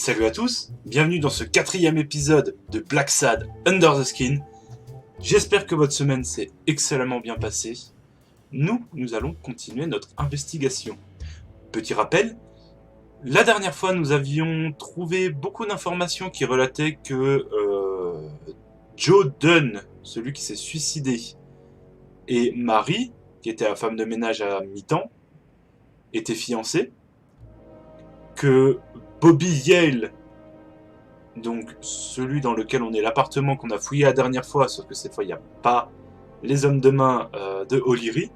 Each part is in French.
Salut à tous, bienvenue dans ce 4e épisode de Black Sad Under the Skin. J'espère que votre semaine s'est excellemment bien passée. Nous allons continuer notre investigation. Petit rappel, la dernière fois nous avions trouvé beaucoup d'informations qui relataient que Joe Dunn, celui qui s'est suicidé, et Marie, qui était la femme de ménage à mi-temps, étaient fiancés, que Bobby Yale, donc celui dans lequel on est l'appartement qu'on a fouillé la dernière fois, sauf que cette fois il n'y a pas les hommes de main de O'Leary,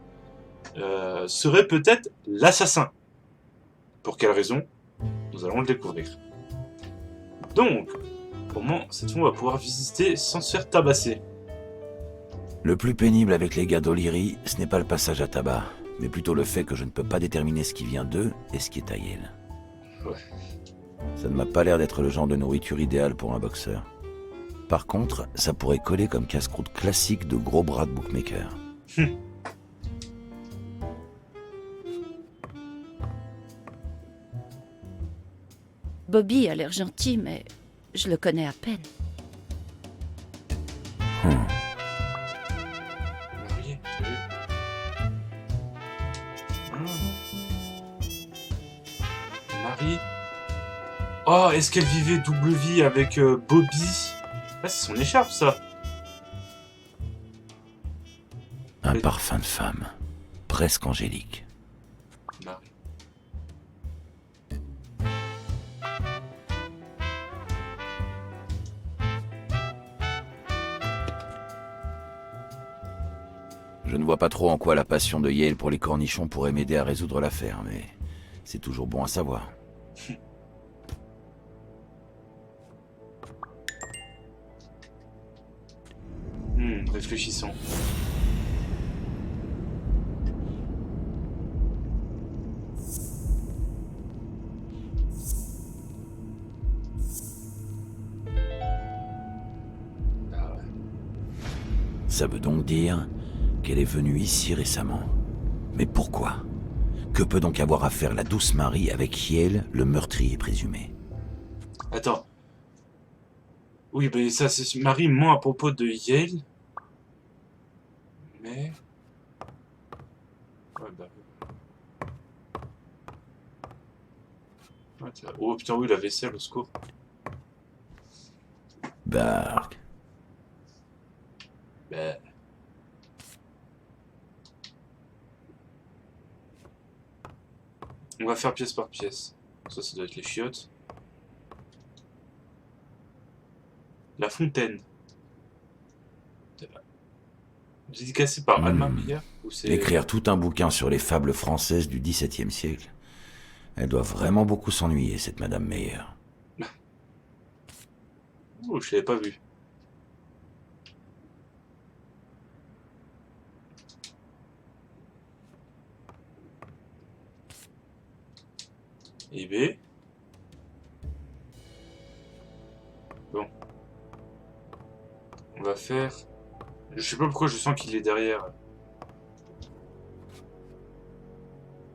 serait peut-être l'assassin. Pour quelle raison? Nous allons le découvrir. Donc, comment cette fois on va pouvoir visiter sans se faire tabasser? Le plus pénible avec les gars d'O'Leary, ce n'est pas le passage à tabac, mais plutôt le fait que je ne peux pas déterminer ce qui vient d'eux et ce qui est à Yale. Ouais. Ça ne m'a pas l'air d'être le genre de nourriture idéale pour un boxeur. Par contre, ça pourrait coller comme casse-croûte classique de gros bras de bookmaker. Bobby a l'air gentil, mais je le connais à peine. Marié, t'as vu? Marie. Oh, est-ce qu'elle vivait double vie avec Bobby? Ah, c'est son écharpe, ça. Un Mais- parfum de femme, presque angélique. Marie. Je ne vois pas trop en quoi la passion de Yale pour les cornichons pourrait m'aider à résoudre l'affaire, mais c'est toujours bon à savoir. Réfléchissons. Ah ouais. Ça veut donc dire qu'elle est venue ici récemment. Mais pourquoi? Que peut donc avoir à faire la douce Marie avec Yale, le meurtrier présumé? Attends. Oui, ben ça, c'est Marie ment à propos de Yale. Mais... Ouais, bah... Ouais, oh putain, oui, la vaisselle, au secours. Bark. Bah... On va faire pièce par pièce. Ça doit être les chiottes. La fontaine. Dédicacée par Alma Meyer ou c'est... Écrire tout un bouquin sur les fables françaises du XVIIe siècle. Elle doit vraiment beaucoup s'ennuyer, cette Madame Meyer. Oh, je l'avais pas vu. eBay. Bon. On va faire... Je sais pas pourquoi je sens qu'il est derrière.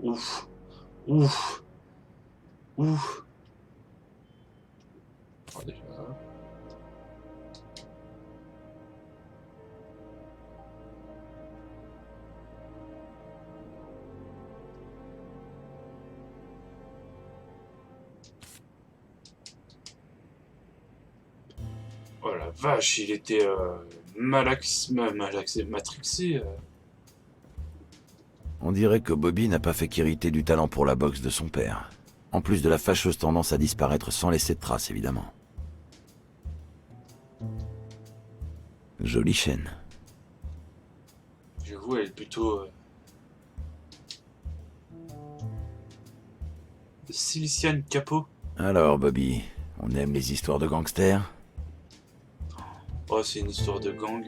Ouf. Ouf. Ouf. Oh, déjà. Oh la vache, il était matrixé. On dirait que Bobby n'a pas fait qu'hériter du talent pour la boxe de son père. En plus de la fâcheuse tendance à disparaître sans laisser de traces, évidemment. Jolie chaîne. J'avoue, elle est plutôt... Siliciane Capot. Alors, Bobby, on aime les histoires de gangsters? Oh, c'est une histoire de gang.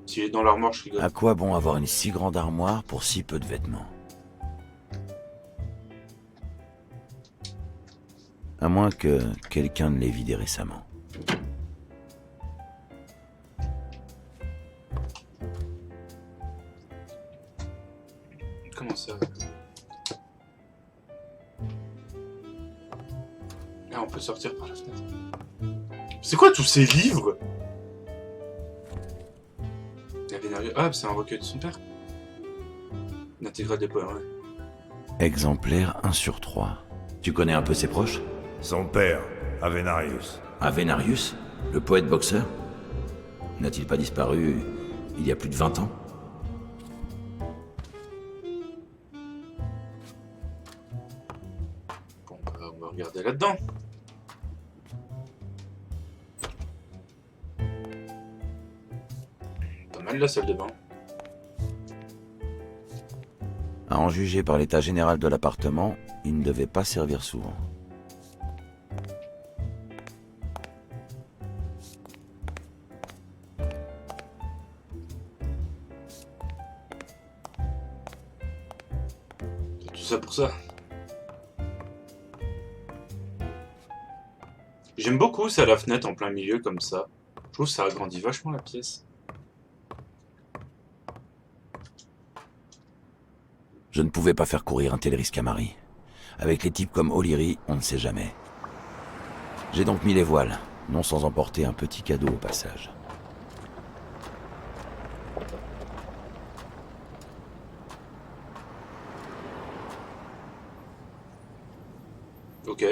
S'il est dans l'armoire, je rigole. À quoi bon avoir une si grande armoire pour si peu de vêtements? À moins que quelqu'un ne l'ait vidé récemment. Comment ça? sortir par la fenêtre. C'est quoi tous ces livres? Ah, c'est un recueil de son père. L'intégrale des poèmes, ouais. Exemplaire 1 sur 3. Tu connais un peu ses proches? Son père, Avenarius. Avenarius, le poète boxeur? N'a-t-il pas disparu il y a plus de 20 ans? Bon, bah, on va regarder là-dedans. Pas mal la salle de bain. À en juger par l'état général de l'appartement, il ne devait pas servir souvent. C'est tout ça pour ça. J'aime beaucoup ça, la fenêtre en plein milieu comme ça. Je trouve que ça agrandit vachement la pièce. Je ne pouvais pas faire courir un tel risque à Marie. Avec les types comme O'Leary, on ne sait jamais. J'ai donc mis les voiles, non sans emporter un petit cadeau au passage. Ok.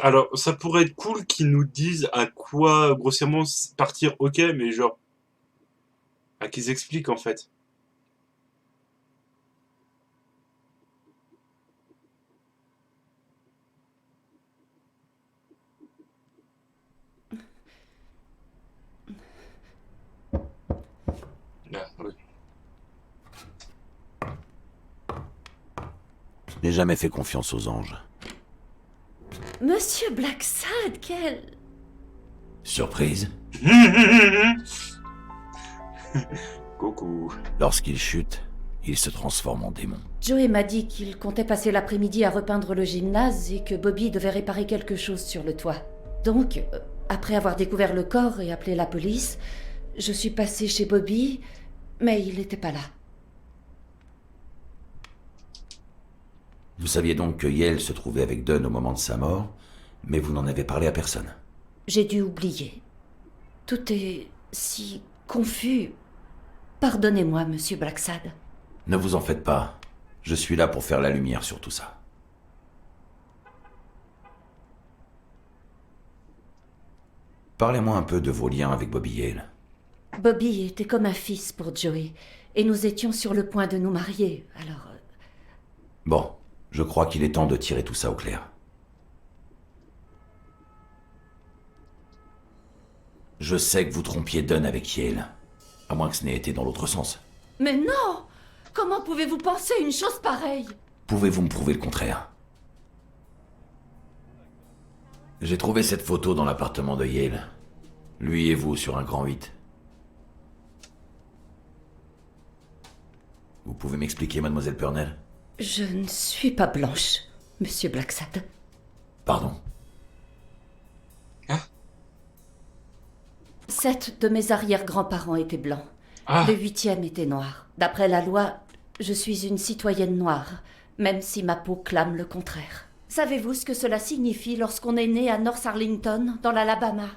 Alors, ça pourrait être cool qu'ils nous disent à quoi grossièrement partir, ok, mais genre... À qu'ils expliquent en fait. Ah, oui. Je n'ai jamais fait confiance aux anges. Monsieur Blacksad, quel... Surprise, Coucou. lorsqu'il chute, il se transforme en démon. Joey m'a dit qu'il comptait passer l'après-midi à repeindre le gymnase et que Bobby devait réparer quelque chose sur le toit. Donc, après avoir découvert le corps et appelé la police, je suis passée chez Bobby, mais il n'était pas là. Vous saviez donc que Yale se trouvait avec Dunn au moment de sa mort, mais vous n'en avez parlé à personne. J'ai dû oublier. Tout est si confus. Pardonnez-moi, monsieur Blacksad. Ne vous en faites pas. Je suis là pour faire la lumière sur tout ça. Parlez-moi un peu de vos liens avec Bobby Yale. Bobby était comme un fils pour Joey, et nous étions sur le point de nous marier, alors... Bon, je crois qu'il est temps de tirer tout ça au clair. Je sais que vous trompiez Dunn avec Yale, à moins que ce n'ait été dans l'autre sens. Mais non! Comment pouvez-vous penser une chose pareille? Pouvez-vous me prouver le contraire? J'ai trouvé cette photo dans l'appartement de Yale. Lui et vous sur un grand 8. Vous pouvez m'expliquer, mademoiselle Purnell? Je ne suis pas blanche, monsieur Blacksad. Pardon. 7 de mes arrière-grands-parents étaient blancs. Ah. Le 8e était noir. D'après la loi, je suis une citoyenne noire, même si ma peau clame le contraire. Savez-vous ce que cela signifie lorsqu'on est né à North Arlington, dans l'Alabama?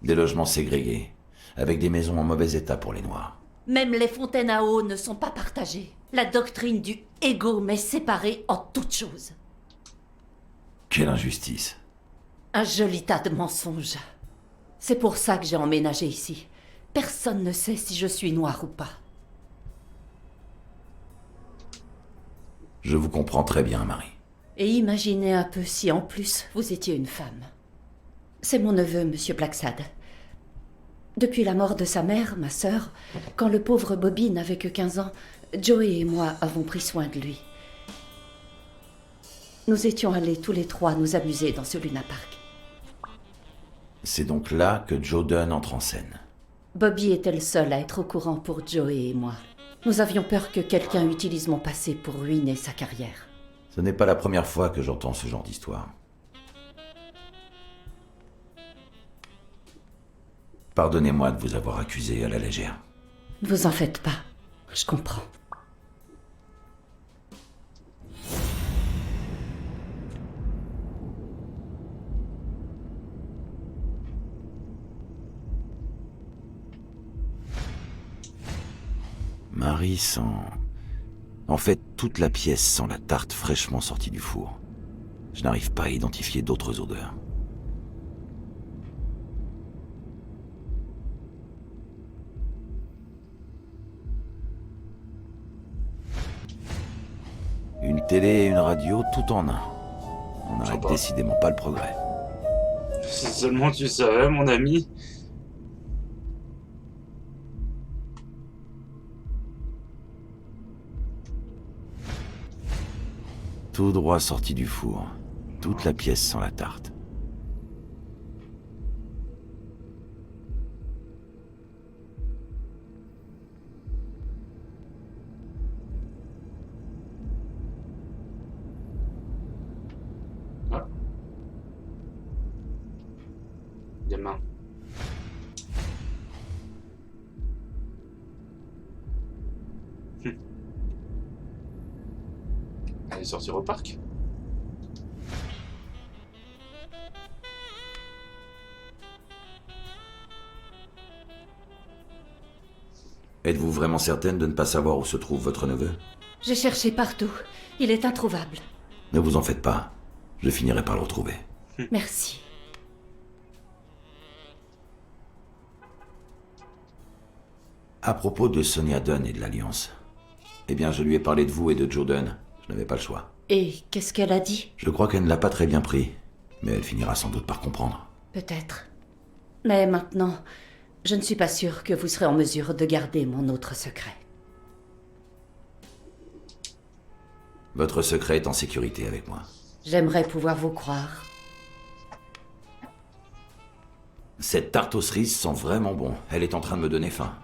Des logements ségrégés, avec des maisons en mauvais état pour les Noirs. Même les fontaines à eau ne sont pas partagées. La doctrine du égaux m'est séparée en toutes choses. Quelle injustice. Un joli tas de mensonges. C'est pour ça que j'ai emménagé ici. Personne ne sait si je suis noire ou pas. Je vous comprends très bien, Marie. Et imaginez un peu si en plus vous étiez une femme. C'est mon neveu, monsieur Blacksad. Depuis la mort de sa mère, ma sœur, quand le pauvre Bobby n'avait que 15 ans, Joey et moi avons pris soin de lui. Nous étions allés tous les trois nous amuser dans ce Luna Park. C'est donc là que Joe Dunn entre en scène. Bobby était le seul à être au courant pour Joey et moi. Nous avions peur que quelqu'un utilise mon passé pour ruiner sa carrière. Ce n'est pas la première fois que j'entends ce genre d'histoire. Pardonnez-moi de vous avoir accusé à la légère. Ne vous en faites pas. Je comprends. Marie sent... En fait, toute la pièce sent la tarte fraîchement sortie du four. Je n'arrive pas à identifier d'autres odeurs. Une télé et une radio, tout en un. On n'arrête Sympa. décidément pas le progrès. Si seulement tu savais, mon ami. Tout droit sorti du four. Toute la pièce sent la tarte. Ah. Gamin. Allez sortir au parc. Êtes-vous vraiment certaine de ne pas savoir où se trouve votre neveu? J'ai cherché partout. Il est introuvable. Ne vous en faites pas. Je finirai par le retrouver. Merci. À propos de Sonia Dunn et de l'Alliance. Eh bien, je lui ai parlé de vous et de Joe Dunn. Je n'avais pas le choix. Et qu'est-ce qu'elle a dit? Je crois qu'elle ne l'a pas très bien pris. Mais elle finira sans doute par comprendre. Peut-être. Mais maintenant, je ne suis pas sûre que vous serez en mesure de garder mon autre secret. Votre secret est en sécurité avec moi. J'aimerais pouvoir vous croire. Cette tarte aux cerises sent vraiment bon. Elle est en train de me donner faim.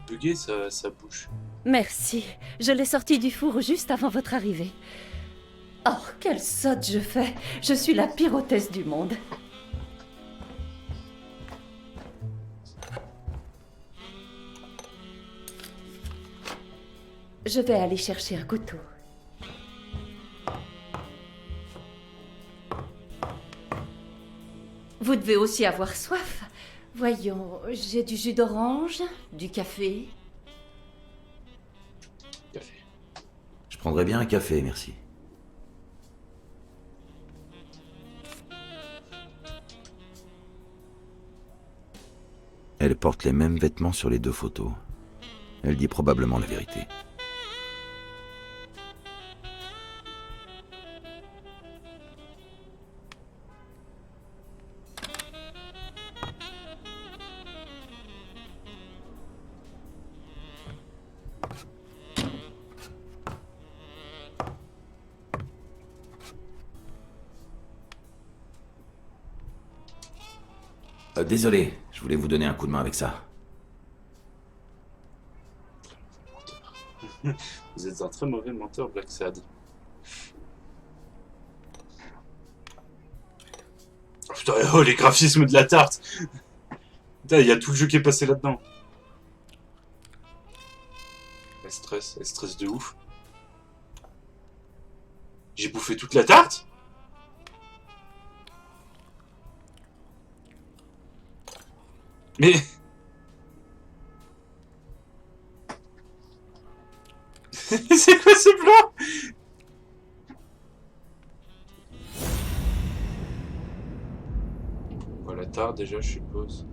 Bugué sa bouche. Merci. Je l'ai sortie du four juste avant votre arrivée. Oh, quelle sotte je fais. Je suis la pire hôtesse du monde. Je vais aller chercher un couteau. Vous devez aussi avoir soif. Voyons, j'ai du jus d'orange, du café. Café. Je prendrais bien un café, merci. Elle porte les mêmes vêtements sur les deux photos. Elle dit probablement la vérité. Désolé, je voulais vous donner un coup de main avec ça. Vous êtes un très mauvais menteur, Blacksad. Oh putain, oh les graphismes de la tarte. Putain, il y a tout le jeu qui est passé là-dedans. Elle stresse de ouf. J'ai bouffé toute la tarte? Mais... C'est quoi ce plan? Voilà, tard déjà, je suppose.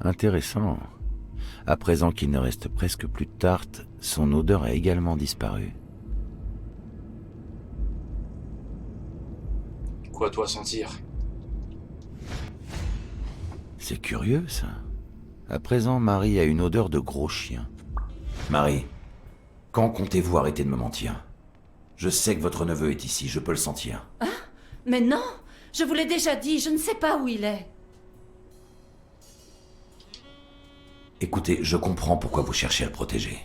Intéressant. À présent qu'il ne reste presque plus de tarte, son odeur a également disparu. Quoi toi sentir? C'est curieux, ça. À présent, Marie a une odeur de gros chien. Marie, quand comptez-vous arrêter de me mentir? Je sais que votre neveu est ici, je peux le sentir. Mais non, je vous l'ai déjà dit, je ne sais pas où il est. Écoutez, je comprends pourquoi vous cherchez à le protéger.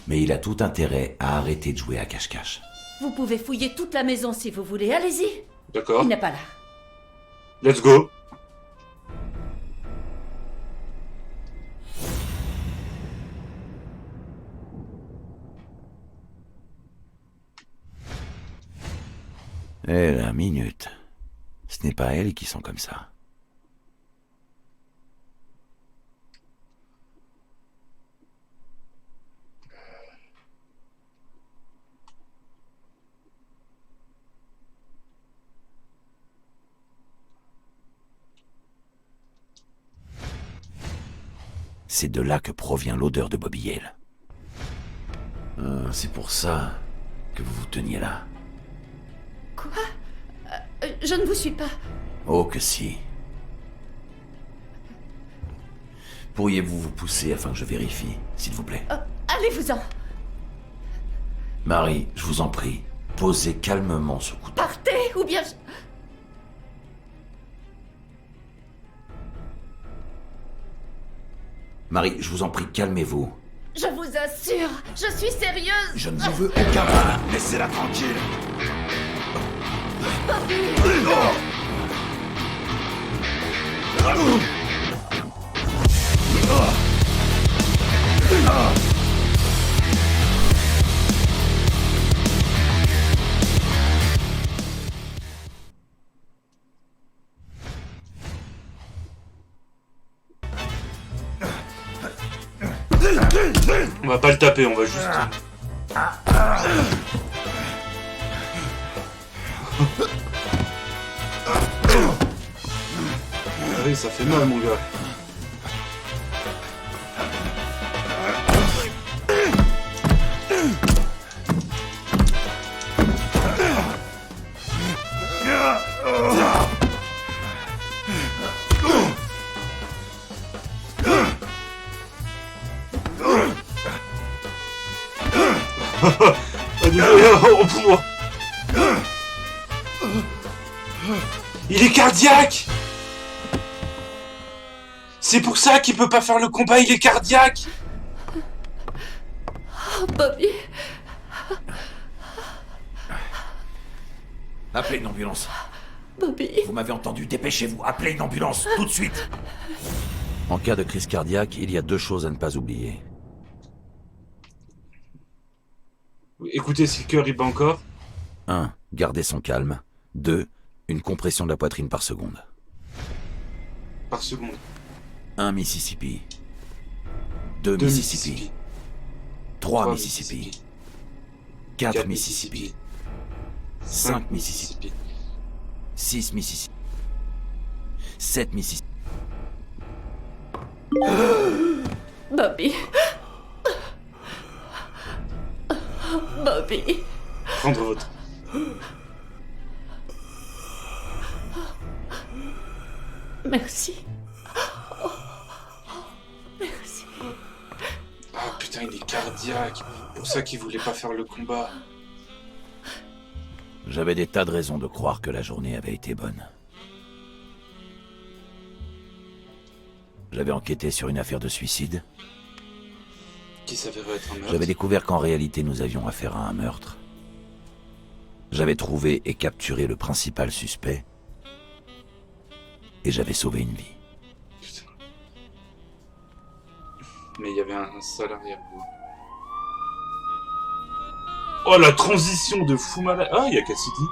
Mais il a tout intérêt à arrêter de jouer à cache-cache. Vous pouvez fouiller toute la maison si vous voulez, allez-y. D'accord. Il n'est pas là. Let's go. Eh la minute. Ce n'est pas elles qui sont comme ça. C'est de là que provient l'odeur de Bobby Yale. C'est pour ça que vous vous teniez là. Quoi? Je ne vous suis pas. Oh que si. Pourriez-vous vous pousser afin que je vérifie, s'il vous plaît? Allez-vous-en. Marie, je vous en prie, posez calmement ce couteau. Partez, ou bien Marie, je vous en prie, calmez-vous. je vous assure, je suis sérieuse. Je ne vous veux aucun mal. Laissez-la tranquille. On va pas le taper, on va juste... Ah oui, ça fait mal, mon gars. Il est cardiaque! C'est pour ça qu'il peut pas faire le combat, il est cardiaque! Oh, Bobby. Appelez une ambulance. Bobby. Vous m'avez entendu, dépêchez-vous, appelez une ambulance, tout de suite. En cas de crise cardiaque, il y a 2 choses à ne pas oublier. Écoutez, si le cœur il bat encore. 1. Garder son calme. 2. Une compression de la poitrine par seconde. Par seconde. 1 Mississippi. 2 Mississippi. 3 Mississippi. 4 Mississippi. 5 Mississippi. 6 Mississippi. 7 Mississippi. Bobby. Bobby. Prendre votre... Merci. Merci. Ah putain, il est cardiaque. C'est pour ça qu'il voulait pas faire le combat. J'avais des tas de raisons de croire que la journée avait été bonne. J'avais enquêté sur une affaire de suicide. Qui s'avérait être un meurtre. J'avais découvert qu'en réalité nous avions affaire à un meurtre. J'avais trouvé et capturé le principal suspect. Et j'avais sauvé une vie. Putain. Mais il y avait un salarié. Oh, la transition de fou malade. Ah, il y a Cassidy.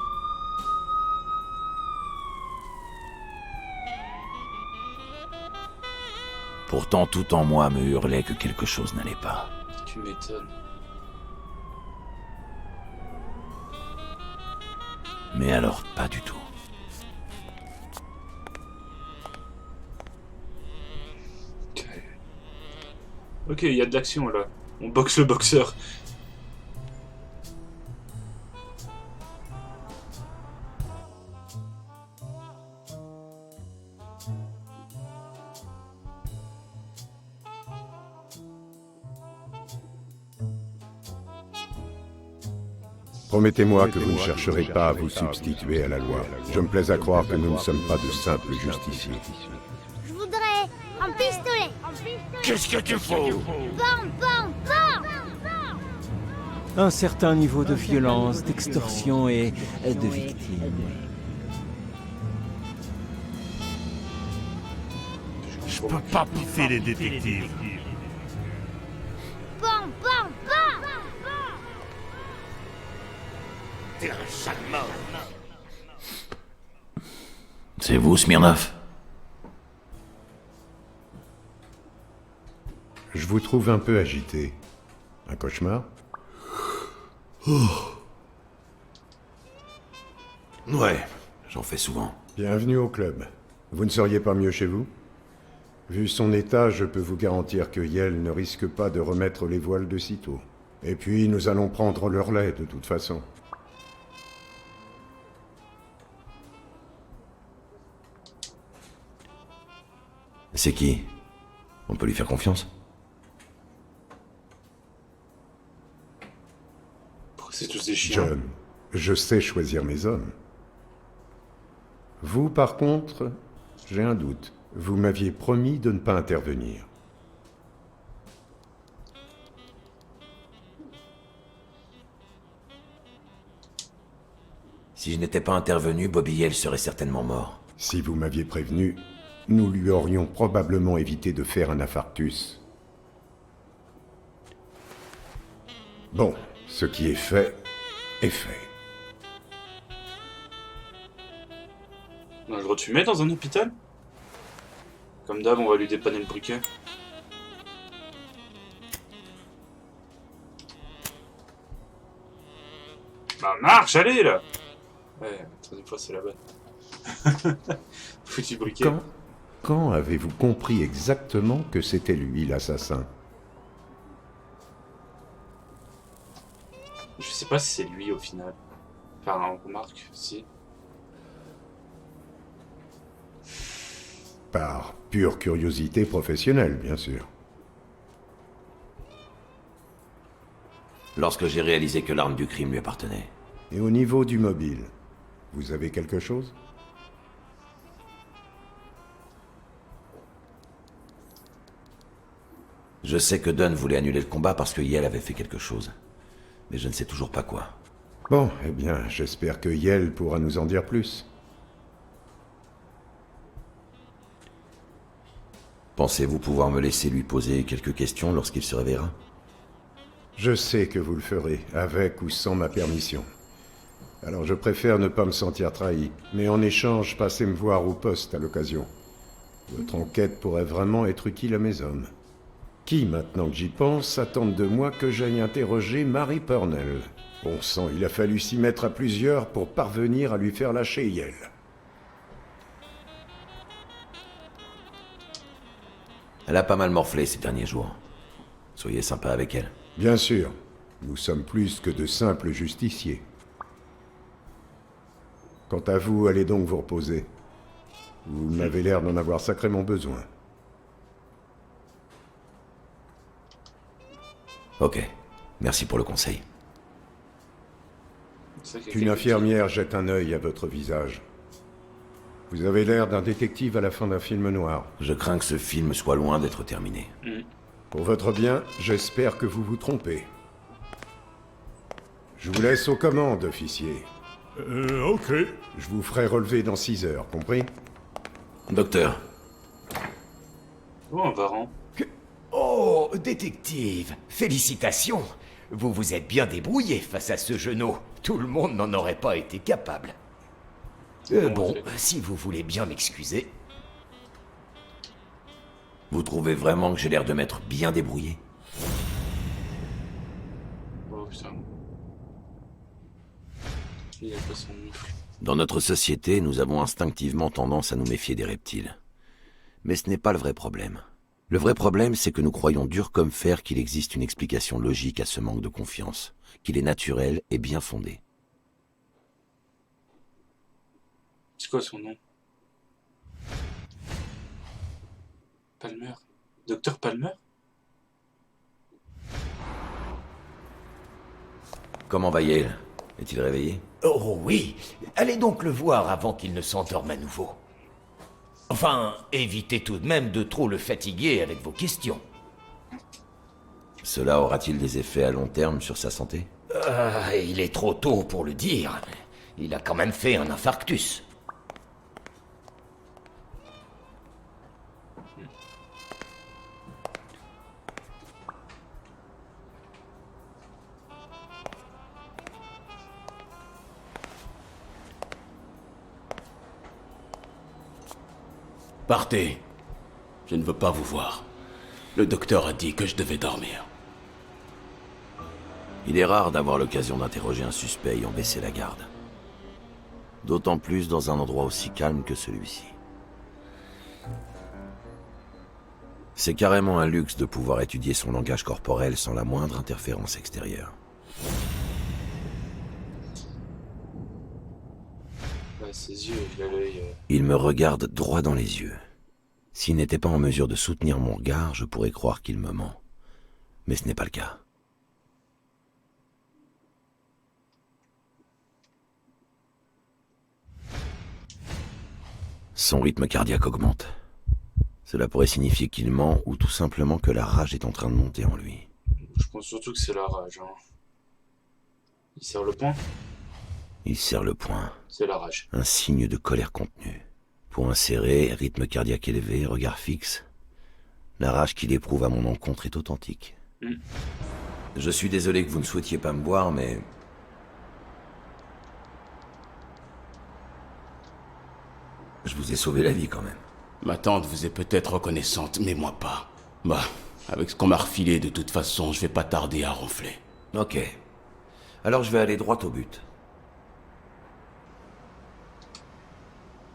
Pourtant, tout en moi me hurlait que quelque chose n'allait pas. Tu m'étonnes. Mais alors, pas du tout. Ok, il y a de l'action là. On boxe le boxeur. Promettez-moi que vous ne chercherez pas à vous substituer à la loi. Je me plais à croire que nous ne sommes pas de simples justiciers. Je voudrais un pistolet. Qu'est-ce que tu fous? Bam, bam, bam. Un certain niveau de violence, d'extorsion et de victimes. Je peux pas piffer les détectives. Bam, bam, bam. T'es un sale mort. C'est vous, Smirnov? Je vous trouve un peu agité. Un cauchemar? Ouais, j'en fais souvent. Bienvenue au club. Vous ne seriez pas mieux chez vous? Vu son état, je peux vous garantir que Yel ne risque pas de remettre les voiles de sitôt. Et puis, nous allons prendre le relais, de toute façon. C'est qui? On peut lui faire confiance? C'est tous des chiens. John, je sais choisir mes hommes. Vous, par contre, j'ai un doute. Vous m'aviez promis de ne pas intervenir. Si je n'étais pas intervenu, Bobby Yale serait certainement mort. Si vous m'aviez prévenu, nous lui aurions probablement évité de faire un infarctus. Bon, ce qui est fait, est fait. On a le droit de fumer dans un hôpital? Comme d'hab, on va lui dépanner le briquet. Bah marche, allez là! Ouais, la troisième fois c'est la bonne. Foutu briquet. Quand avez-vous compris exactement que c'était lui l'assassin? Je sais pas si c'est lui au final. Enfin, on remarque, si. Par pure curiosité professionnelle, bien sûr. Lorsque j'ai réalisé que l'arme du crime lui appartenait. Et au niveau du mobile, vous avez quelque chose? Je sais que Dunn voulait annuler le combat parce que Yale avait fait quelque chose. Mais je ne sais toujours pas quoi. Bon, eh bien, j'espère que Yel pourra nous en dire plus. Pensez-vous pouvoir me laisser lui poser quelques questions lorsqu'il se réveillera? Je sais que vous le ferez, avec ou sans ma permission. Alors je préfère ne pas me sentir trahi, mais en échange, passez me voir au poste à l'occasion. Votre enquête pourrait vraiment être utile à mes hommes. Qui, maintenant que j'y pense, attendent de moi que j'aille interroger Mary Purnell? Bon sang, il a fallu s'y mettre à plusieurs pour parvenir à lui faire lâcher Yel. Elle a pas mal morflé ces derniers jours. Soyez sympa avec elle. Bien sûr, nous sommes plus que de simples justiciers. Quant à vous, allez donc vous reposer. Vous m'avez l'air d'en avoir sacrément besoin. Ok, merci pour le conseil. Qu'une infirmière jette un œil à votre visage. Vous avez l'air d'un détective à la fin d'un film noir. Je crains que ce film soit loin d'être terminé. Pour votre bien, j'espère que vous vous trompez. Je vous laisse aux commandes, officier. Ok. Je vous ferai relever dans 6 heures, compris? Docteur, Oh, un varan. Oh, détective, félicitations. Vous vous êtes bien débrouillé face à ce genou. Tout le monde n'en aurait pas été capable. Bon, si vous voulez bien m'excuser. vous trouvez vraiment que j'ai l'air de m'être bien débrouillé? Oh putain. Il a pas son mufle. Dans notre société, nous avons instinctivement tendance à nous méfier des reptiles. Mais ce n'est pas le vrai problème. Le vrai problème, c'est que nous croyons dur comme fer qu'il existe une explication logique à ce manque de confiance, qu'il est naturel et bien fondé. C'est quoi son nom? Palmer. Docteur Palmer? Comment va Yale? Est-il réveillé? Oh oui, allez donc le voir avant qu'il ne s'endorme à nouveau. Enfin, évitez tout de même de trop le fatiguer avec vos questions. Cela aura-t-il des effets à long terme sur sa santé? Il est trop tôt pour le dire. Il a quand même fait un infarctus. Partez. Je ne veux pas vous voir. Le docteur a dit que je devais dormir. Il est rare d'avoir l'occasion d'interroger un suspect ayant baissé la garde. D'autant plus dans un endroit aussi calme que celui-ci. C'est carrément un luxe de pouvoir étudier son langage corporel sans la moindre interférence extérieure. Ouais, ses yeux, il a l'œil... Il me regarde droit dans les yeux. S'il n'était pas en mesure de soutenir mon regard, je pourrais croire qu'il me ment. Mais ce n'est pas le cas. Son rythme cardiaque augmente. Cela pourrait signifier qu'il ment ou tout simplement que la rage est en train de monter en lui. Je pense surtout que c'est la rage. Hein. Il serre le poing. Il serre le poing. C'est la rage. Un signe de colère contenue. Poing serré, rythme cardiaque élevé, regard fixe. La rage qu'il éprouve à mon encontre est authentique. Je suis désolé que vous ne souhaitiez pas me voir, mais... je vous ai sauvé la vie quand même. Ma tante vous est peut-être reconnaissante, mais moi pas. Bah, avec ce qu'on m'a refilé, de toute façon, je vais pas tarder à ronfler. Ok. Alors je vais aller droit au but.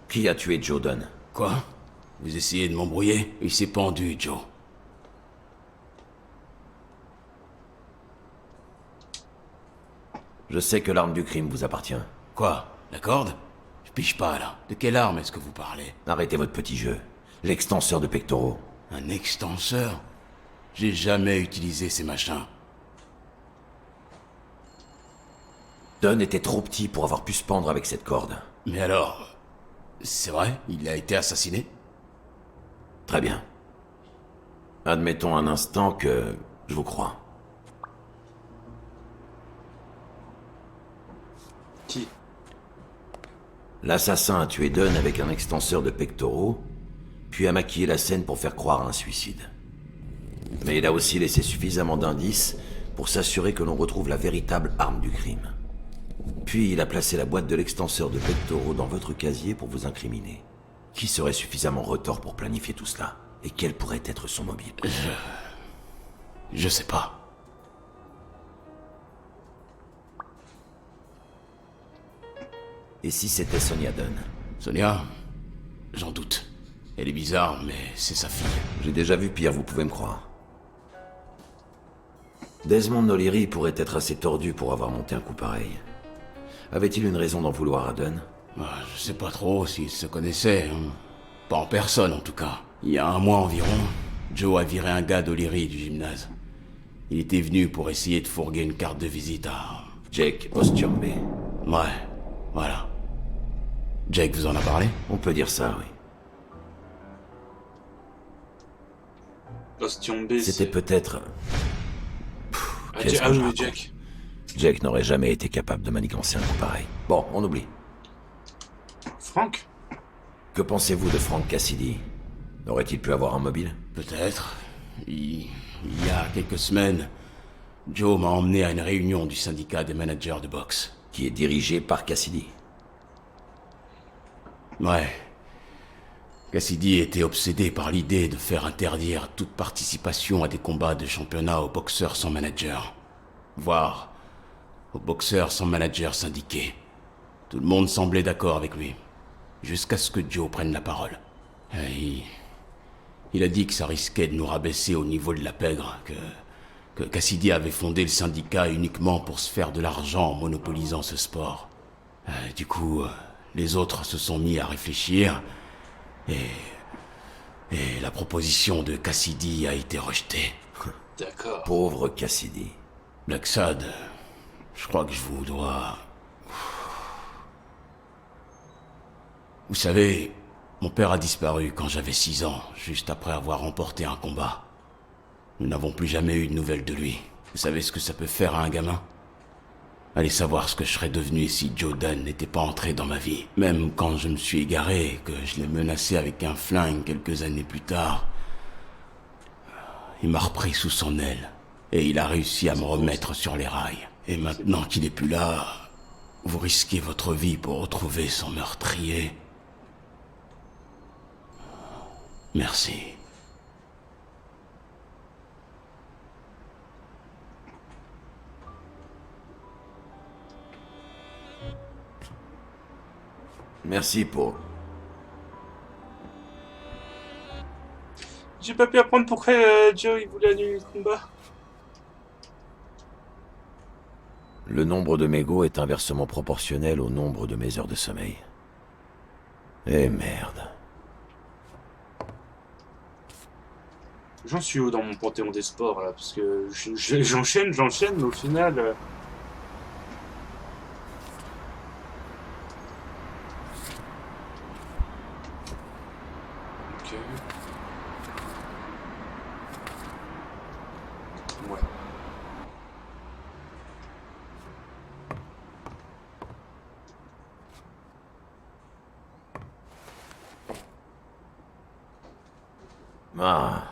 Qui a tué Joe Dunn? Quoi? Vous essayez de m'embrouiller? Il s'est pendu, Joe. Je sais que l'arme du crime vous appartient. Quoi? La corde? Je piche pas, là. De quelle arme est-ce que vous parlez? Arrêtez votre petit jeu. L'extenseur de pectoraux. Un extenseur? J'ai jamais utilisé ces machins. Dunn était trop petit pour avoir pu se pendre avec cette corde. Mais alors... c'est vrai? Il a été assassiné? Très bien. Admettons un instant que je vous crois. Qui? L'assassin a tué Dunn avec un extenseur de pectoraux, puis a maquillé la scène pour faire croire à un suicide. Mais il a aussi laissé suffisamment d'indices pour s'assurer que l'on retrouve la véritable arme du crime. Puis il a placé la boîte de l'extenseur de pectoraux dans votre casier pour vous incriminer. Qui serait suffisamment retors pour planifier tout cela? Et quel pourrait être son mobile? Je sais pas. Et si c'était Sonia Dunn? Sonia? J'en doute. Elle est bizarre, mais c'est sa fille. J'ai déjà vu pire, vous pouvez me croire. Desmond O'Leary pourrait être assez tordu pour avoir monté un coup pareil. Avait-il une raison d'en vouloir à Dunn? Je sais pas trop s'ils se connaissaient. Hein. Pas en personne, en tout cas. Il y a un mois environ, Joe a viré un gars d'O'Leary du gymnase. Il était venu pour essayer de fourguer une carte de visite à... Jake Ostiombe. Ouais, voilà. Jake vous en a parlé? On peut dire ça, oui. Ostiombe, c'était peut-être... Ah oui, Jack. Jack n'aurait jamais été capable de manigancer un coup pareil. Bon, on oublie. Frank? Que pensez-vous de Frank Cassidy? Aurait-il pu avoir un mobile? Peut-être. Il y a quelques semaines, Joe m'a emmené à une réunion du syndicat des managers de boxe. Qui est dirigé par Cassidy. Ouais. Cassidy était obsédé par l'idée de faire interdire toute participation à des combats de championnat aux boxeurs sans manager. Voire aux boxeurs sans manager syndiqué. Tout le monde semblait d'accord avec lui. Jusqu'à ce que Joe prenne la parole. Il a dit que ça risquait de nous rabaisser au niveau de la pègre, que Cassidy avait fondé le syndicat uniquement pour se faire de l'argent en monopolisant ce sport. Du coup, les autres se sont mis à réfléchir, et la proposition de Cassidy a été rejetée. D'accord. Pauvre Cassidy. Blacksad, je crois que je vous dois... Vous savez, mon père a disparu quand j'avais 6 ans, juste après avoir remporté un combat. Nous n'avons plus jamais eu de nouvelles de lui. Vous savez ce que ça peut faire à un gamin? Allez savoir ce que je serais devenu si Joe Dunn n'était pas entré dans ma vie. Même quand je me suis égaré et que je l'ai menacé avec un flingue quelques années plus tard, il m'a repris sous son aile. Et il a réussi à me remettre sur les rails. Et maintenant qu'il n'est plus là, vous risquez votre vie pour retrouver son meurtrier. Merci. Merci, Paul. J'ai pas pu apprendre pourquoi Joe il voulait annuler le combat. Le nombre de mégots est inversement proportionnel au nombre de mes heures de sommeil. Eh merde. J'en suis haut dans mon panthéon des sports là, parce que j'enchaîne, mais au final... Ok. Ouais. Ah.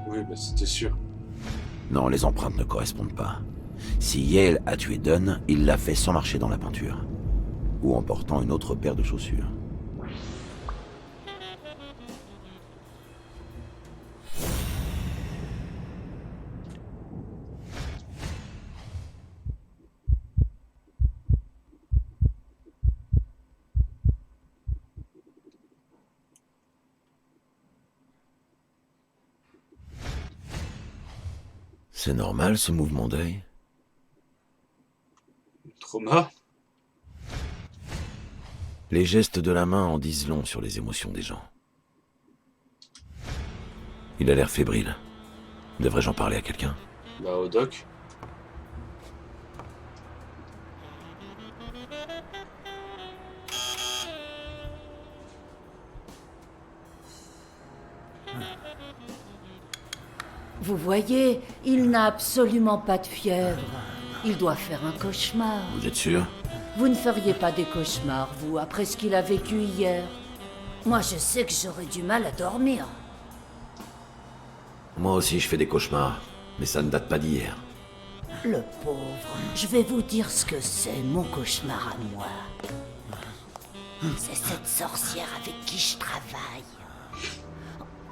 Oui, bah c'était sûr. Non, les empreintes ne correspondent pas. Si Yale a tué Dunn, il l'a fait sans marcher dans la peinture. Ou en portant une autre paire de chaussures. C'est normal, ce mouvement d'œil? Trauma. Les gestes de la main en disent long sur les émotions des gens. Il a l'air fébrile. Devrais-je en parler à quelqu'un? Bah au doc. Vous voyez, il n'a absolument pas de fièvre. Il doit faire un cauchemar. Vous êtes sûr? Vous ne feriez pas des cauchemars, vous, après ce qu'il a vécu hier. Moi, je sais que j'aurais du mal à dormir. Moi aussi, je fais des cauchemars. Mais ça ne date pas d'hier. Le pauvre. Je vais vous dire ce que c'est, mon cauchemar à moi. C'est cette sorcière avec qui je travaille.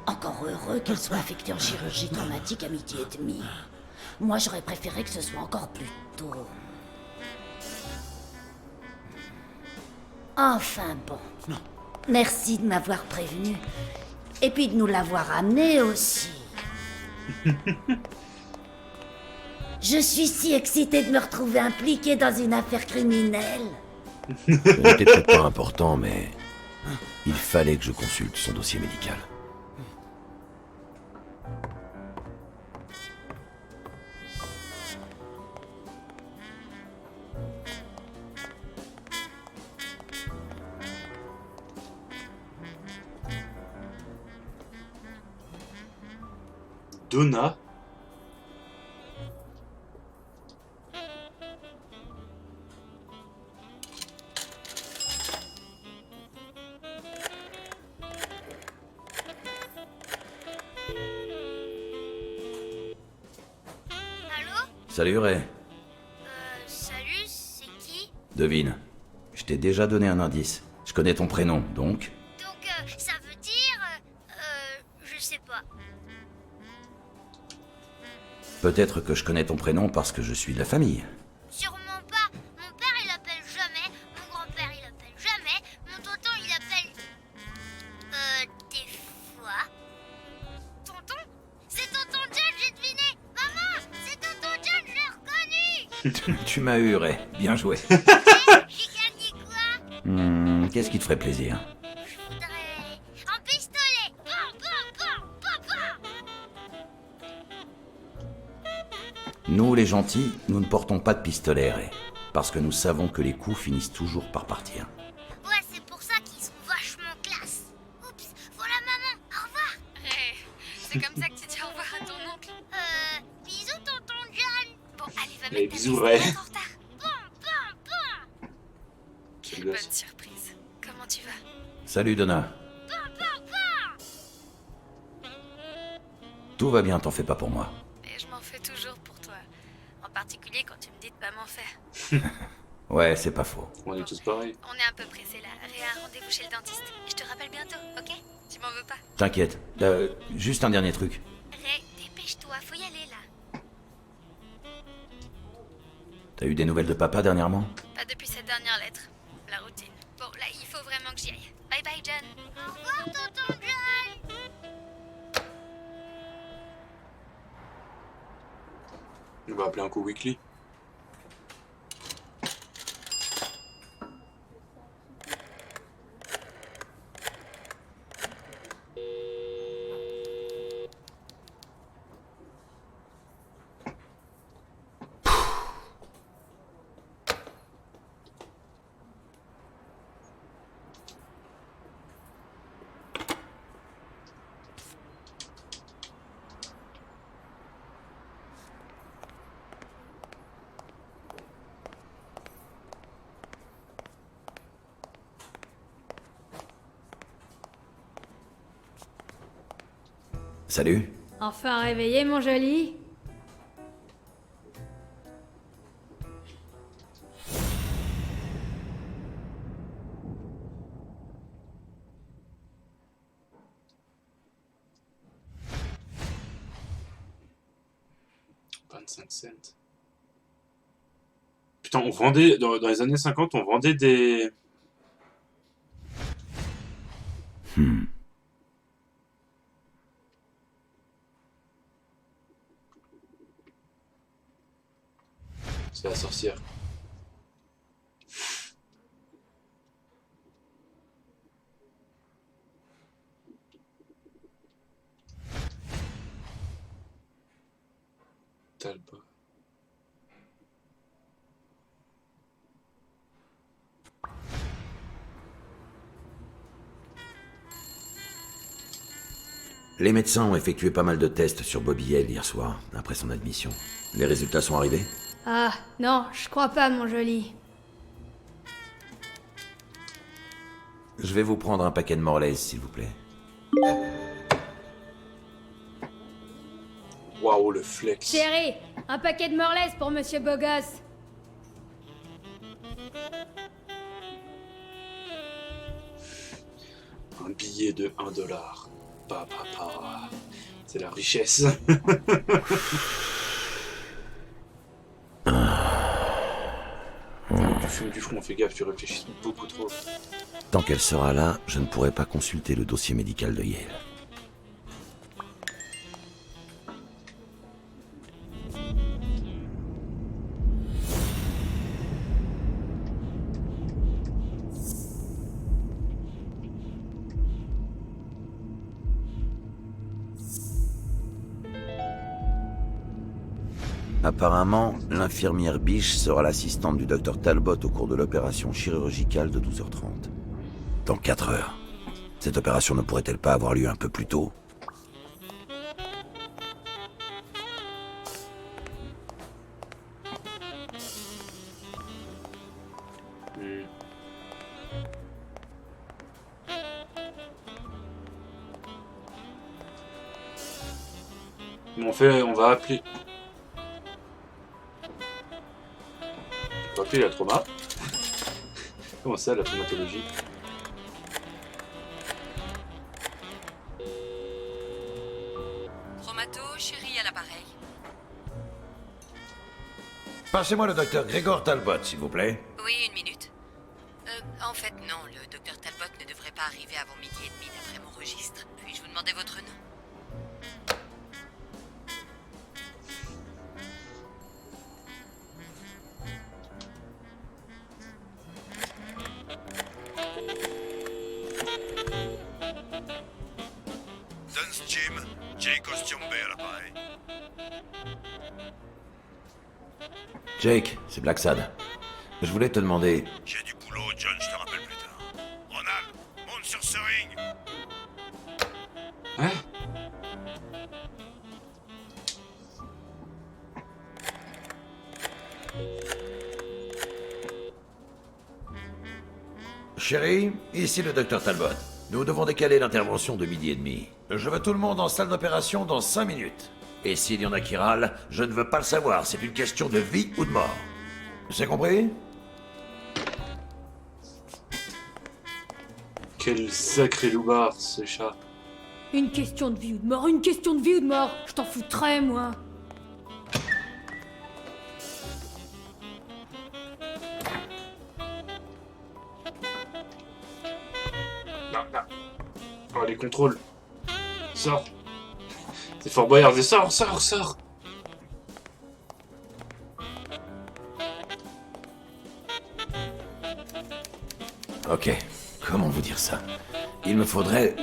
Encore heureux qu'elle soit affectée en chirurgie traumatique à midi et demi. Moi, j'aurais préféré que ce soit encore plus tôt. Enfin bon. Merci de m'avoir prévenu. Et puis de nous l'avoir amené aussi. Je suis si excitée de me retrouver impliquée dans une affaire criminelle. Ce n'était peut-être pas important, mais... il fallait que je consulte son dossier médical. Donna. Allô? Salut Ray. Salut, c'est qui? Devine. Je t'ai déjà donné un indice. Je connais ton prénom, donc... Donc, ça veut dire... je sais pas. Peut-être que je connais ton prénom parce que je suis de la famille. Sûrement pas. Mon père, il appelle jamais. Mon grand-père, il appelle jamais. Mon tonton, il appelle... des fois. Tonton? C'est tonton John, j'ai deviné. Maman, c'est tonton John, je l'ai reconnu. Tu m'as eu, Ray. Bien joué. J'ai gagné quoi? Qu'est-ce qui te ferait plaisir? Je voudrais... un pistolet. Bam, bam, bam, bam, bam. Nous, les gentils, nous ne portons pas de pistolet, Ray. Parce que nous savons que les coups finissent toujours par partir. Ouais, c'est pour ça qu'ils sont vachement classe. Oups, voilà maman, au revoir. C'est comme ça que tu dis au revoir à ton oncle. Allez, bisous, Ray. En retard. Bon. Quel Quelle bonne gosse. surprise. Comment tu vas? Salut, Donna. Tout va bien, t'en fais pas pour moi. Et je m'en fais toujours pour toi. En particulier quand tu me dis de pas m'en faire. Ouais, c'est pas faux. On est tous pareils. On est un peu pressés là. Ré a un rendez-vous chez le dentiste. Et je te rappelle bientôt, ok? Tu m'en veux pas? T'inquiète. Juste un dernier truc. Ray, dépêche-toi, faut y aller là. T'as eu des nouvelles de papa dernièrement? Pas depuis cette dernière lettre. La routine. Bon, là, il faut vraiment que j'y aille. Bye bye, John. Au revoir, tonton John. On va appeler un coup weekly. Salut. Enfin réveillé, mon joli? $0.25. Putain, on vendait, dans les années 50, on vendait des... C'est la sorcière. Talbot. Les médecins ont effectué pas mal de tests sur Bobby Hale hier soir, après son admission. Les résultats sont arrivés? Ah, non, je crois pas, mon joli. Je vais vous prendre un paquet de Morlaise, s'il vous plaît. Waouh, le flex. Chérie, un paquet de Morlaise pour Monsieur Bogos. Un billet de $1. C'est la richesse. Tu fumes du front, fais gaffe, tu réfléchis beaucoup trop. Tant qu'elle sera là, je ne pourrai pas consulter le dossier médical de Yale. Apparemment, l'infirmière Biche sera l'assistante du docteur Talbot au cours de l'opération chirurgicale de 12h30. Dans 4 heures. Cette opération ne pourrait-elle pas avoir lieu un peu plus tôt? On va appeler... On va appeler la trauma. Comment ça, la traumatologie? Traumato, chérie, à l'appareil. Passez-moi le docteur Grégor Talbot, s'il vous plaît. Oui, une minute. En fait, non, le docteur Talbot ne devrait pas arriver avant 12h30 d'après mon registre. Puis-je vous demander votre nom? Duns Jim, Jay Costume B à l'appareil. Jake, c'est Blacksad. Je voulais te demander... J'ai du boulot, John, je te rappelle plus tard. Ronald, monte sur ce ring. Hein? Chérie, ici le docteur Talbot. Nous devons décaler l'intervention de 12h30. Je veux tout le monde en salle d'opération dans 5 minutes. Et s'il y en a qui râlent, je ne veux pas le savoir. C'est une question de vie ou de mort. C'est compris? Quel sacré loupard, ce chat. Une question de vie ou de mort, une question de vie ou de mort. Je t'en foutrais, moi. Non, non. Oh, les contrôles. Sors. C'est Fort Boyard, sors, sors, sors. Ok, comment vous dire ça? Il me faudrait...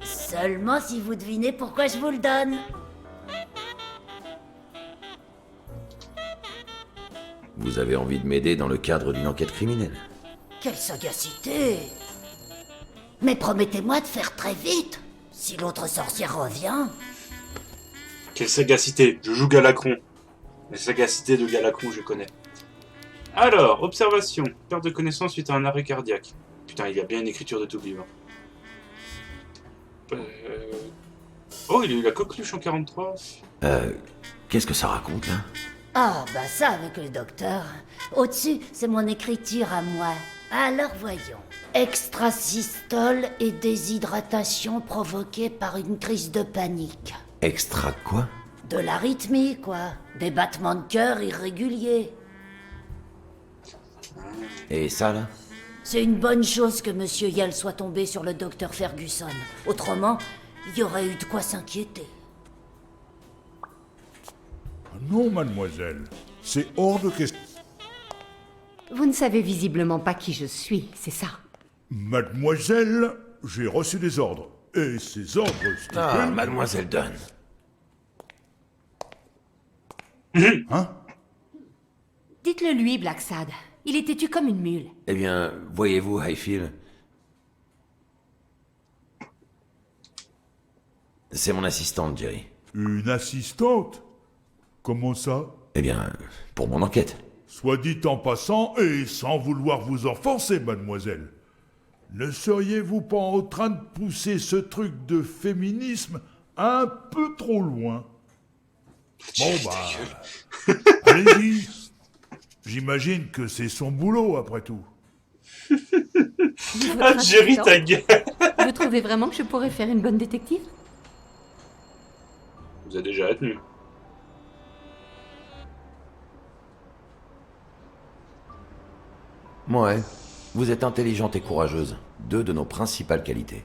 Seulement si vous devinez pourquoi je vous le donne. Vous avez envie de m'aider dans le cadre d'une enquête criminelle? Quelle sagacité! Mais promettez-moi de faire très vite, si l'autre sorcière revient. Quelle sagacité. Je joue Galacron. La sagacité de Galacron, je connais. Alors, observation. Perte de connaissance suite à un arrêt cardiaque. Putain, il y a bien une écriture de tout vivant. Oh, il a eu la coqueluche en 43. Qu'est-ce que ça raconte, là? Ah, bah ça avec le docteur. Au-dessus, c'est mon écriture à moi. Alors voyons. Extrasystole et déshydratation provoquée par une crise de panique. Extra quoi? De l'arythmie, quoi. Des battements de cœur irréguliers. Et ça, là? C'est une bonne chose que Monsieur Yale soit tombé sur le docteur Ferguson. Autrement, il y aurait eu de quoi s'inquiéter. Non, mademoiselle. C'est hors de question. Vous ne savez visiblement pas qui je suis, c'est ça? Mademoiselle, j'ai reçu des ordres. Et ces ordres... Ah, mademoiselle Dunn. Hein? Dites-le lui, Blacksad. Il est têtu comme une mule. Eh bien, voyez-vous, Highfield, c'est mon assistante, Jerry. Une assistante? Comment ça? Eh bien, pour mon enquête. Soit dit en passant, et sans vouloir vous offenser, mademoiselle, ne seriez-vous pas en train de pousser ce truc de féminisme un peu trop loin? Bon bah... Allez-y. J'imagine que c'est son boulot, après tout. Ah, Jerry, ta gueule. Vous trouvez vraiment que je pourrais faire une bonne détective? Vous avez déjà retenu. Ouais, vous êtes intelligente et courageuse. Deux de nos principales qualités.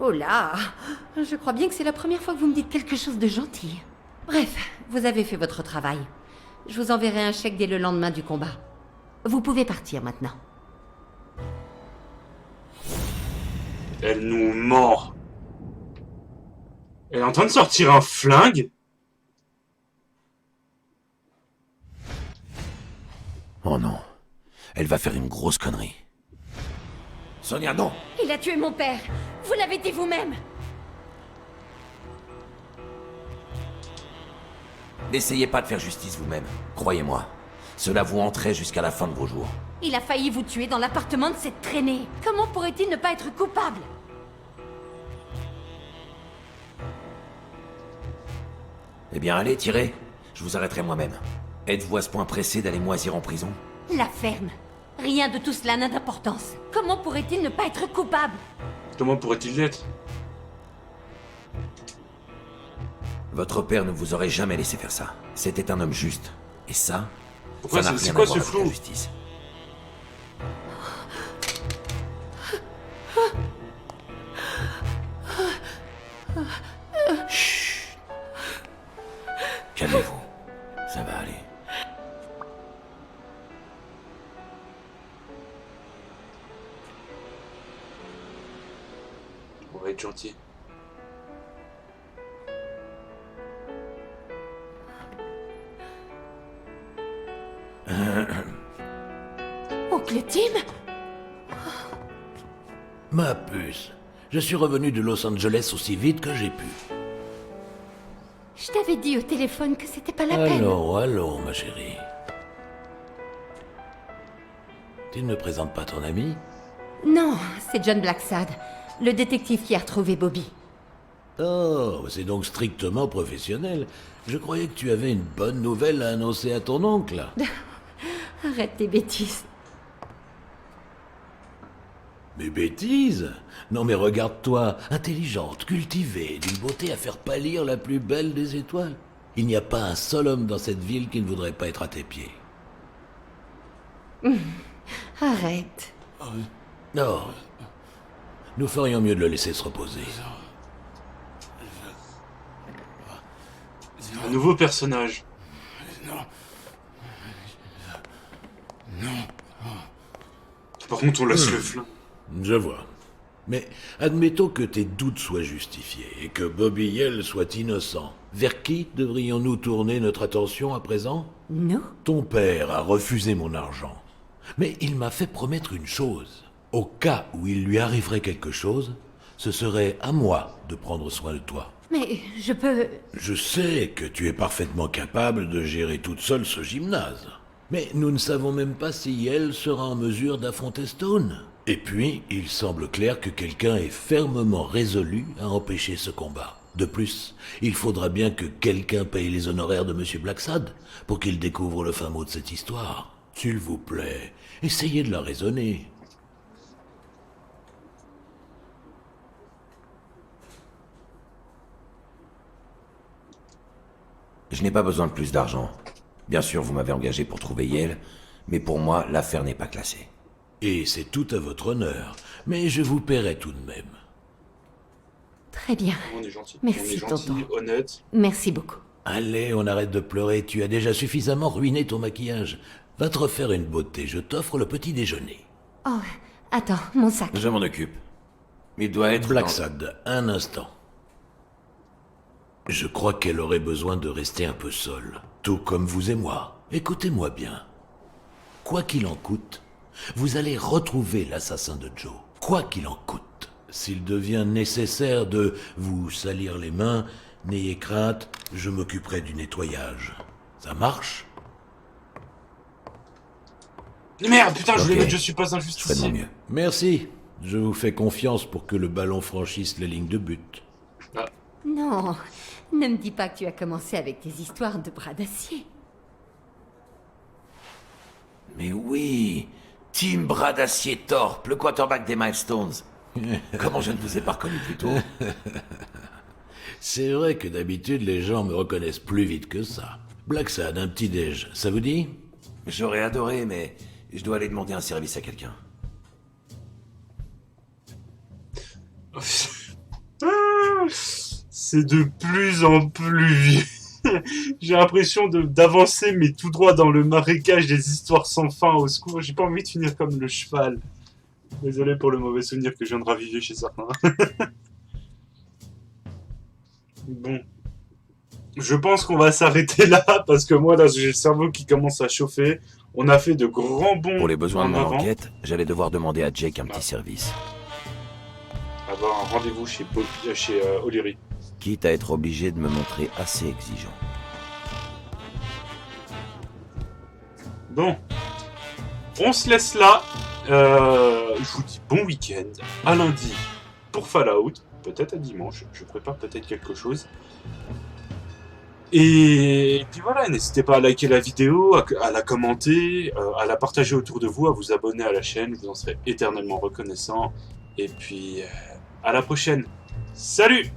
Oh là! Je crois bien que c'est la première fois que vous me dites quelque chose de gentil. Bref, vous avez fait votre travail. Je vous enverrai un chèque dès le lendemain du combat. Vous pouvez partir maintenant. Elle nous ment. Elle est en train de sortir un flingue. Oh non, elle va faire une grosse connerie. Sonia, non! Il a tué mon père! Vous l'avez dit vous-même! N'essayez pas de faire justice vous-même. Croyez-moi, cela vous hanterait jusqu'à la fin de vos jours. Il a failli vous tuer dans l'appartement de cette traînée. Comment pourrait-il ne pas être coupable? Eh bien, allez, tirez. Je vous arrêterai moi-même. Êtes-vous à ce point pressé d'aller moisir en prison? La ferme. Rien de tout cela n'a d'importance. Comment pourrait-il ne pas être coupable? Comment pourrait-il l'être? Votre père ne vous aurait jamais laissé faire ça. C'était un homme juste. Et ça, pourquoi ça n'a c'est rien quoi à voir ce avec flou? la justice. Chut. Calmez-vous. Ça va aller. On va être gentil. Oncle Tim? Ma puce, je suis revenu de Los Angeles aussi vite que j'ai pu. Je t'avais dit au téléphone que c'était pas la peine. Allons, ma chérie. Tu ne me présentes pas ton ami? Non, c'est John Blacksad, le détective qui a retrouvé Bobby. Oh, c'est donc strictement professionnel. Je croyais que tu avais une bonne nouvelle à annoncer à ton oncle. Arrête tes bêtises. Mes bêtises? Non mais regarde-toi, intelligente, cultivée, d'une beauté à faire pâlir la plus belle des étoiles. Il n'y a pas un seul homme dans cette ville qui ne voudrait pas être à tes pieds. Arrête. Non. Nous ferions mieux de le laisser se reposer. Un nouveau personnage. Par contre, on laisse le flingue. Je vois. Mais admettons que tes doutes soient justifiés et que Bobby Yell soit innocent. Vers qui devrions-nous tourner notre attention à présent? Nous? Ton père a refusé mon argent. Mais il m'a fait promettre une chose. Au cas où il lui arriverait quelque chose, ce serait à moi de prendre soin de toi. Mais je peux... Je sais que tu es parfaitement capable de gérer toute seule ce gymnase. Mais nous ne savons même pas si elle sera en mesure d'affronter Stone. Et puis, il semble clair que quelqu'un est fermement résolu à empêcher ce combat. De plus, il faudra bien que quelqu'un paye les honoraires de Monsieur Blacksad pour qu'il découvre le fin mot de cette histoire. S'il vous plaît, essayez de la raisonner. Je n'ai pas besoin de plus d'argent. Bien sûr, vous m'avez engagé pour trouver Yale, mais pour moi, l'affaire n'est pas classée. Et c'est tout à votre honneur, mais je vous paierai tout de même. Très bien. On est gentil. Merci, on est gentil, tonton. honnête. Merci beaucoup. Allez, on arrête de pleurer, tu as déjà suffisamment ruiné ton maquillage. Va te refaire une beauté, je t'offre le petit déjeuner. Oh, attends, mon sac. Je m'en occupe. Il doit être... Blacksad, un instant. Je crois qu'elle aurait besoin de rester un peu seule, tout comme vous et moi. Écoutez-moi bien. Quoi qu'il en coûte, vous allez retrouver l'assassin de Joe. Quoi qu'il en coûte. S'il devient nécessaire de vous salir les mains, n'ayez crainte, je m'occuperai du nettoyage. Ça marche? Merde, putain, je voulais Ok. mettre je suis pas un Je ferai de justicier. mon mieux. Merci. Je vous fais confiance pour que le ballon franchisse la ligne de but. Non, ne me dis pas que tu as commencé avec tes histoires de bras d'acier. Mais oui, Team Bras d'Acier Torp, le quarterback des Milestones. Comment je ne vous ai pas reconnu plus tôt? C'est vrai que d'habitude les gens me reconnaissent plus vite que ça. Blacksad, un petit déj, ça vous dit? J'aurais adoré, mais je dois aller demander un service à quelqu'un. C'est de plus en plus vieux. J'ai l'impression d'avancer, mais tout droit dans le marécage des histoires sans fin. Au secours, j'ai pas envie de finir comme le cheval. Désolé pour le mauvais souvenir que je viens de raviver chez certains. Bon. Je pense qu'on va s'arrêter là, parce que moi, là, j'ai le cerveau qui commence à chauffer. On a fait de grands bonds Pour les besoins de en mon avant. enquête, j'allais devoir demander à Jake un petit service. Avoir un rendez-vous chez O'Leary. Quitte à être obligé de me montrer assez exigeant. Bon. On se laisse là. Je vous dis bon week-end. À lundi pour Fallout. Peut-être à dimanche. Je prépare peut-être quelque chose. Et puis voilà, n'hésitez pas à liker la vidéo, à la commenter, à la partager autour de vous, à vous abonner à la chaîne. Je vous en serai éternellement reconnaissant. Et puis, à la prochaine. Salut!